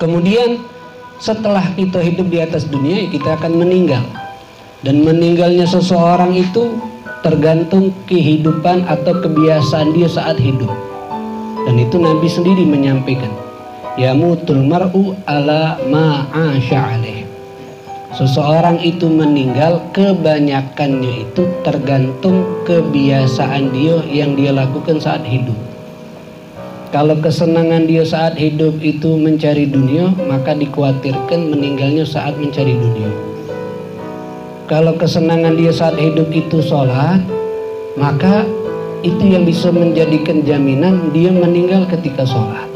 Kemudian setelah kita hidup di atas dunia, kita akan meninggal. Dan meninggalnya seseorang itu tergantung kehidupan atau kebiasaan dia saat hidup. Dan itu Nabi sendiri menyampaikan, yamutul mar'u ala ma'asha alaih. Seseorang itu meninggal, kebanyakannya itu tergantung kebiasaan dia yang dia lakukan saat hidup. Kalau kesenangan dia saat hidup itu mencari dunia, maka dikhawatirkan meninggalnya saat mencari dunia. Kalau kesenangan dia saat hidup itu sholat, maka itu yang bisa menjadikan jaminan dia meninggal ketika sholat.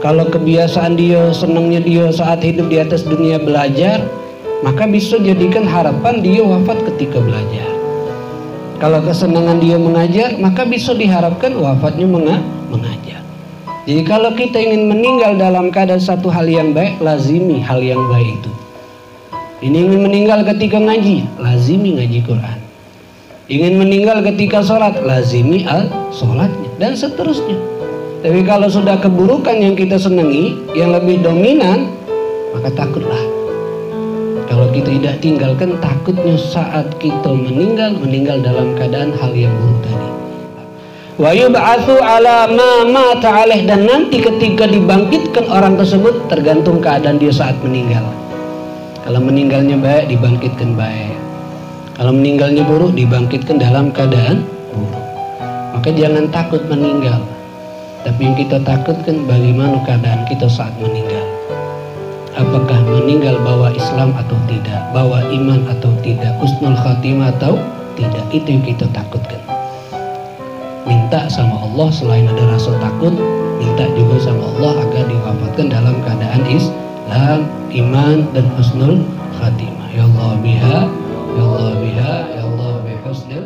Kalau kebiasaan dia, senangnya dia saat hidup di atas dunia belajar, maka bisa jadikan harapan dia wafat ketika belajar. Kalau kesenangan dia mengajar, maka bisa diharapkan wafatnya mengajar. Jadi kalau kita ingin meninggal dalam keadaan satu hal yang baik, lazimi hal yang baik itu. Ini ingin meninggal ketika ngaji, lazimi ngaji Quran. Ingin meninggal ketika sholat, lazimi sholatnya, dan seterusnya. Tapi kalau sudah keburukan yang kita senangi, yang lebih dominan, maka takutlah. Kalau kita tidak tinggalkan, takutnya saat kita meninggal dalam keadaan hal yang buruk tadi. Wa yub'atsu ala ma mata alaih, dan nanti ketika dibangkitkan orang tersebut tergantung keadaan dia saat meninggal. Kalau meninggalnya baik, dibangkitkan baik. Kalau meninggalnya buruk, dibangkitkan dalam keadaan buruk. Maka jangan takut meninggal. Tapi yang kita takutkan bagaimana keadaan kita saat meninggal. Apakah meninggal bawa Islam atau tidak, bawa iman atau tidak, husnul khatimah atau tidak. Itu yang kita takutkan. Minta sama Allah, selain ada rasa takut, minta juga sama Allah agar diwafatkan dalam keadaan Islam, iman, dan husnul khatimah. Ya Allah biha, ya Allah biha, ya Allah bihusnul